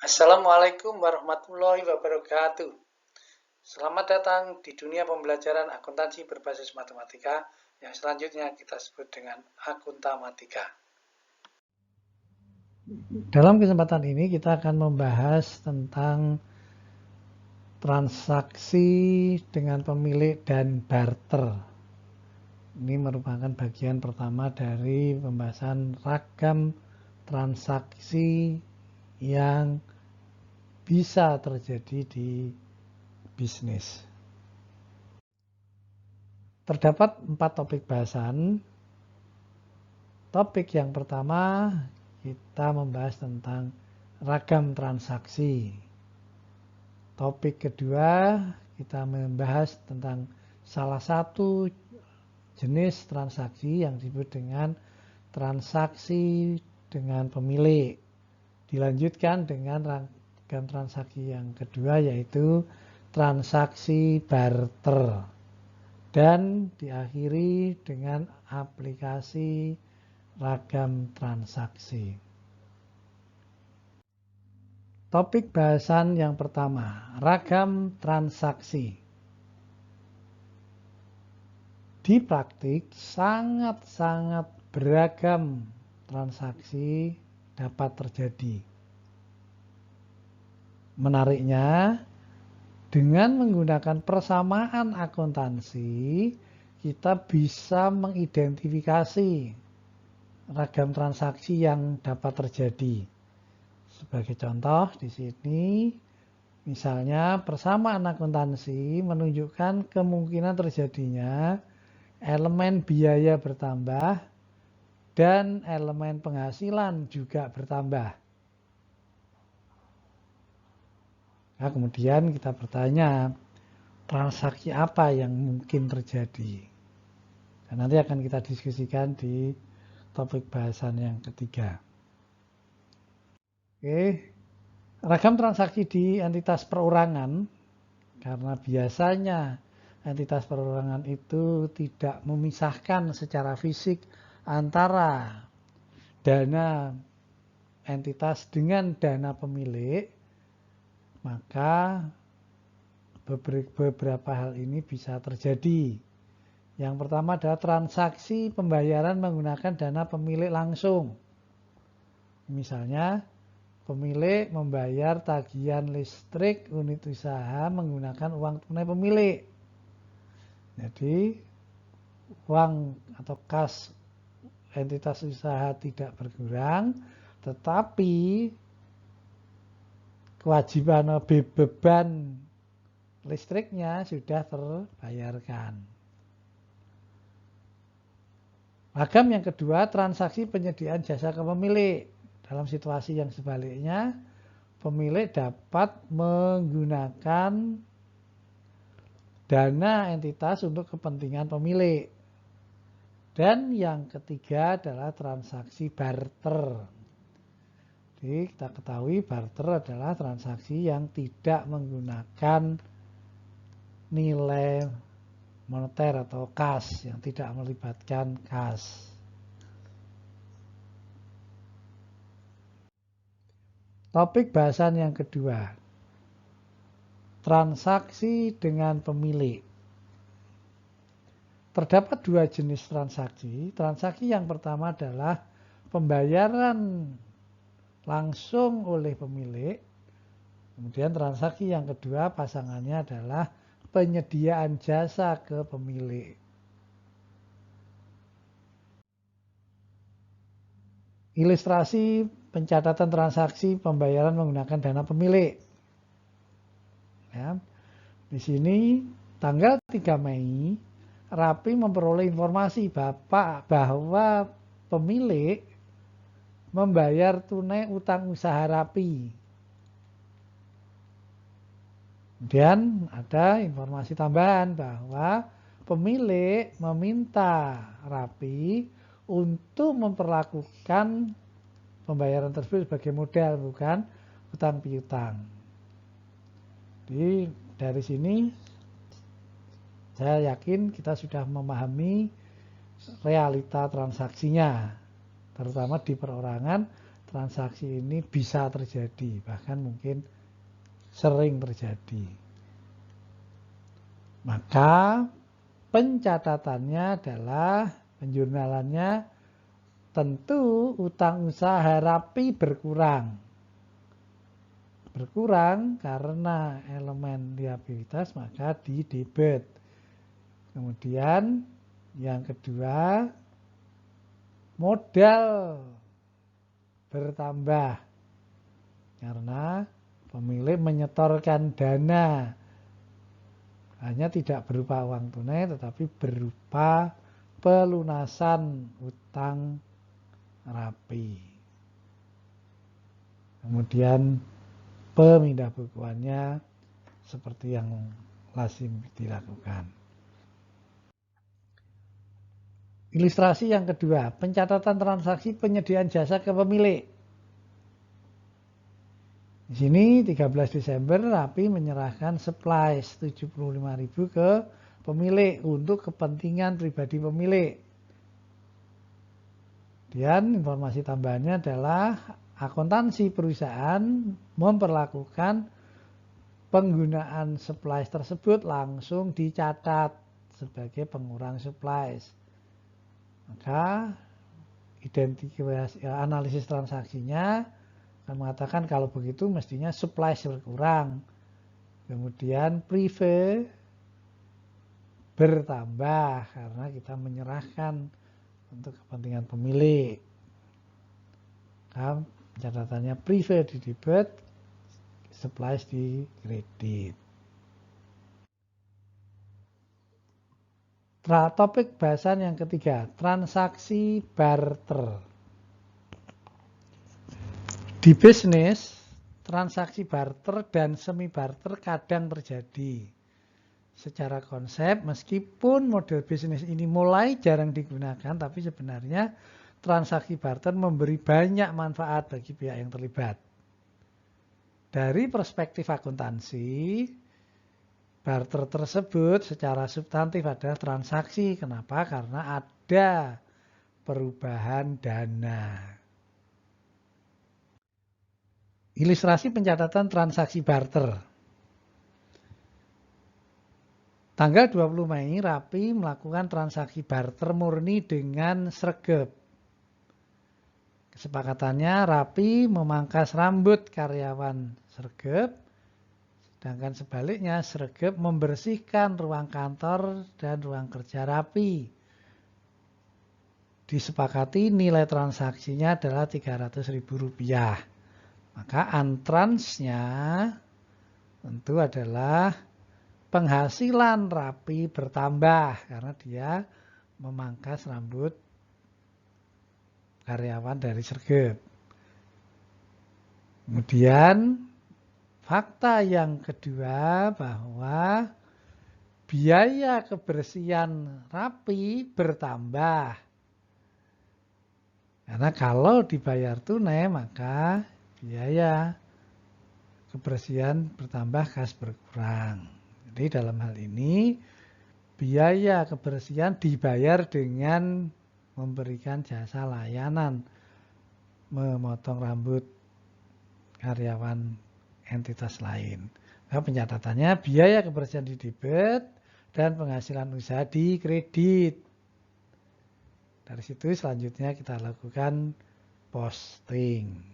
Assalamualaikum warahmatullahi wabarakatuh. Selamat datang di dunia pembelajaran akuntansi berbasis matematika yang selanjutnya kita sebut dengan akuntamatika. Dalam kesempatan ini kita akan membahas tentang transaksi dengan pemilik dan barter. Ini merupakan bagian pertama dari pembahasan ragam transaksi yang bisa terjadi di bisnis. Terdapat 4 topik bahasan. Topik yang pertama kita membahas tentang ragam transaksi. Topik kedua kita membahas tentang salah satu jenis transaksi yang disebut dengan transaksi dengan pemilik. Dilanjutkan dengan ragam transaksi yang kedua yaitu transaksi barter. Dan diakhiri dengan aplikasi ragam transaksi. Topik bahasan yang pertama, ragam transaksi. Di praktik sangat-sangat beragam transaksi dapat terjadi. Menariknya, dengan menggunakan persamaan akuntansi, kita bisa mengidentifikasi ragam transaksi yang dapat terjadi. Sebagai contoh di sini, misalnya persamaan akuntansi menunjukkan kemungkinan terjadinya elemen biaya bertambah dan elemen penghasilan juga bertambah. Nah, kemudian kita bertanya, transaksi apa yang mungkin terjadi? Dan nanti akan kita diskusikan di topik bahasan yang ketiga. Oke, ragam transaksi di entitas perorangan, karena biasanya entitas perorangan itu tidak memisahkan secara fisik antara dana entitas dengan dana pemilik, maka beberapa hal ini bisa terjadi. Yang pertama adalah transaksi pembayaran menggunakan dana pemilik langsung. Misalnya, pemilik membayar tagihan listrik unit usaha menggunakan uang tunai pemilik. Jadi, uang atau kas entitas usaha tidak berkurang, tetapi kewajiban beban listriknya sudah terbayarkan. Ragam yang kedua, transaksi penyediaan jasa ke pemilik. Dalam situasi yang sebaliknya, pemilik dapat menggunakan dana entitas untuk kepentingan pemilik. Dan yang ketiga adalah transaksi barter. Jadi kita ketahui barter adalah transaksi yang tidak menggunakan nilai moneter atau kas, yang tidak melibatkan kas. Topik bahasan yang kedua, transaksi dengan pemilik. Terdapat dua jenis transaksi. Transaksi yang pertama adalah pembayaran langsung oleh pemilik. Kemudian transaksi yang kedua pasangannya adalah penyediaan jasa ke pemilik. Ilustrasi pencatatan transaksi pembayaran menggunakan dana pemilik. Ya, di sini tanggal 3 Mei, Rapi memperoleh informasi bahwa pemilik membayar tunai utang usaha Rapi. Kemudian ada informasi tambahan bahwa pemilik meminta Rapi untuk memperlakukan pembayaran tersebut sebagai modal, bukan utang piutang. Jadi dari sini saya yakin kita sudah memahami realita transaksinya, terutama di perorangan, transaksi ini bisa terjadi, bahkan mungkin sering terjadi. Maka pencatatannya adalah penjurnalannya tentu utang usaha Rapi berkurang. Berkurang karena elemen liabilitas maka di debit. Kemudian yang kedua, modal bertambah karena pemilik menyetorkan dana, hanya tidak berupa uang tunai tetapi berupa pelunasan utang Rapi. Kemudian pemindah bukuannya seperti yang lazim dilakukan. Ilustrasi yang kedua, pencatatan transaksi penyediaan jasa ke pemilik. Di sini 13 Desember Rapi menyerahkan supplies 75.000 ke pemilik untuk kepentingan pribadi pemilik. Dan informasi tambahannya adalah akuntansi perusahaan memperlakukan penggunaan supplies tersebut langsung dicatat sebagai pengurang supplies. Maka analisis transaksinya akan mengatakan kalau begitu mestinya supplies berkurang. Kemudian prive bertambah karena kita menyerahkan untuk kepentingan pemilik. Catatannya prive di debit, supplies di kredit. Topik bahasan yang ketiga, transaksi barter. Di bisnis, transaksi barter dan semi barter kadang terjadi. Secara konsep, meskipun model bisnis ini mulai jarang digunakan, tapi sebenarnya transaksi barter memberi banyak manfaat bagi pihak yang terlibat. Dari perspektif akuntansi, barter tersebut secara substantif adalah transaksi. Kenapa? Karena ada perubahan dana. Ilustrasi pencatatan transaksi barter. Tanggal 20 Mei, Rapi melakukan transaksi barter murni dengan Sregep. Kesepakatannya Rapi memangkas rambut karyawan Sregep, sedangkan sebaliknya Sregep membersihkan ruang kantor dan ruang kerja Rapi. Disepakati nilai transaksinya adalah Rp300.000. Maka antransnya tentu adalah penghasilan Rapi bertambah karena dia memangkas rambut karyawan dari Sregep. Kemudian fakta yang kedua bahwa biaya kebersihan Rapi bertambah. Karena kalau dibayar tunai maka biaya kebersihan bertambah, kas berkurang. Jadi dalam hal ini biaya kebersihan dibayar dengan memberikan jasa layanan memotong rambut karyawan entitas lain. Nah, pencatatannya biaya kebersihan di debit dan penghasilan usaha di kredit. Dari situ selanjutnya kita lakukan posting.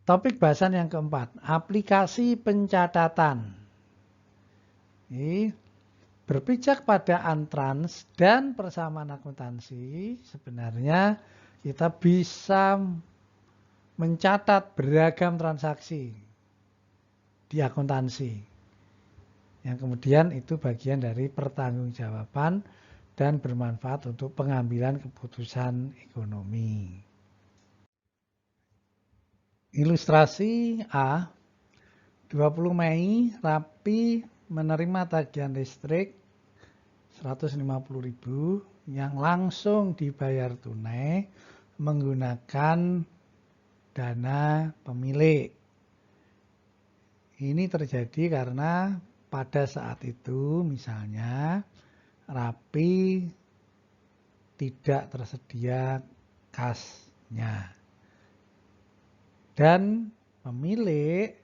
Topik bahasan yang keempat, aplikasi pencatatan. Ini berpijak pada antrans dan persamaan akuntansi, sebenarnya kita bisa mencatat beragam transaksi di akuntansi. Yang kemudian itu bagian dari pertanggungjawaban dan bermanfaat untuk pengambilan keputusan ekonomi. Ilustrasi A, 20 Mei Rapi menerima tagihan listrik 150.000 yang langsung dibayar tunai menggunakan dana pemilik. Ini terjadi karena pada saat itu misalnya Rapi tidak tersedia kasnya. Dan pemilik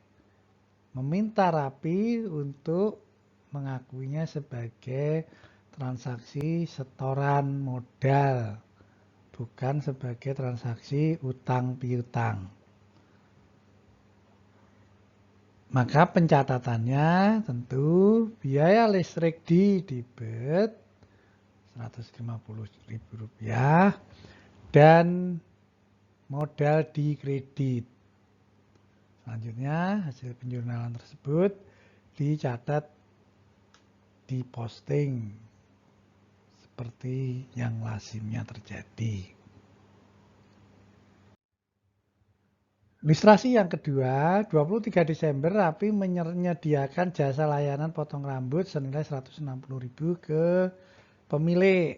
meminta Rapi untuk mengakuinya sebagai transaksi setoran modal, bukan sebagai transaksi utang piutang. Maka pencatatannya tentu biaya listrik di debit Rp150.000 dan modal di kredit. Selanjutnya hasil penjurnalan tersebut dicatat, diposting seperti yang lazimnya terjadi. Ilustrasi yang kedua, 23 Desember Rapi menyediakan jasa layanan potong rambut senilai Rp160.000 ke pemilik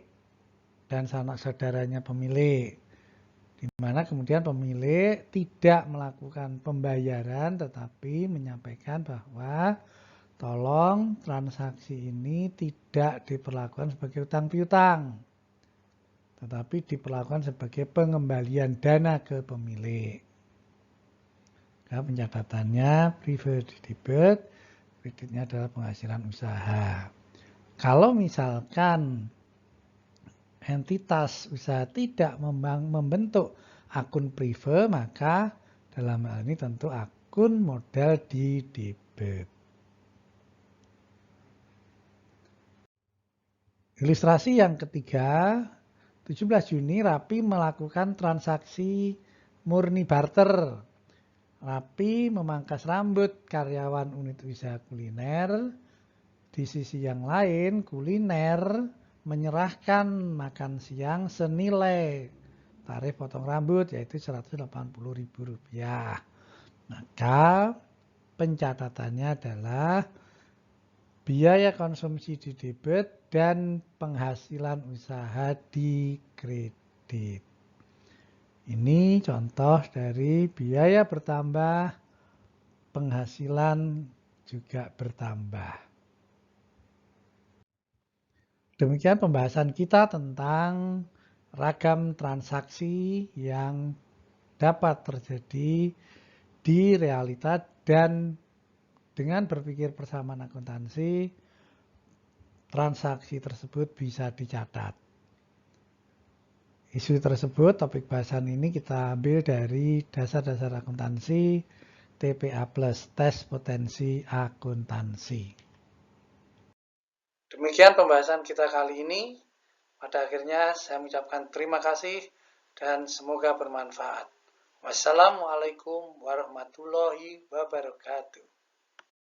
dan sanak saudaranya pemilik, di mana kemudian pemilik tidak melakukan pembayaran tetapi menyampaikan bahwa tolong transaksi ini tidak diperlakukan sebagai utang piutang, tetapi diperlakukan sebagai pengembalian dana ke pemilik. Nah, pencatatannya preferred debit, kreditnya adalah penghasilan usaha. Kalau misalkan entitas usaha tidak membentuk akun prefer, maka dalam hal ini tentu akun modal di debit. Ilustrasi yang ketiga, 17 Juni Rapi melakukan transaksi murni barter. Rapi memangkas rambut karyawan unit usaha kuliner. Di sisi yang lain, kuliner menyerahkan makan siang senilai tarif potong rambut yaitu Rp180.000. Maka pencatatannya adalah biaya konsumsi di debit dan penghasilan usaha di kredit. Ini contoh dari biaya bertambah, penghasilan juga bertambah. Demikian pembahasan kita tentang ragam transaksi yang dapat terjadi di realita dan dengan berpikir persamaan akuntansi, transaksi tersebut bisa dicatat. Isu tersebut, topik bahasan ini kita ambil dari dasar-dasar akuntansi TPA Plus, tes potensi akuntansi. Demikian pembahasan kita kali ini. Pada akhirnya saya mengucapkan terima kasih dan semoga bermanfaat. Wassalamualaikum warahmatullahi wabarakatuh.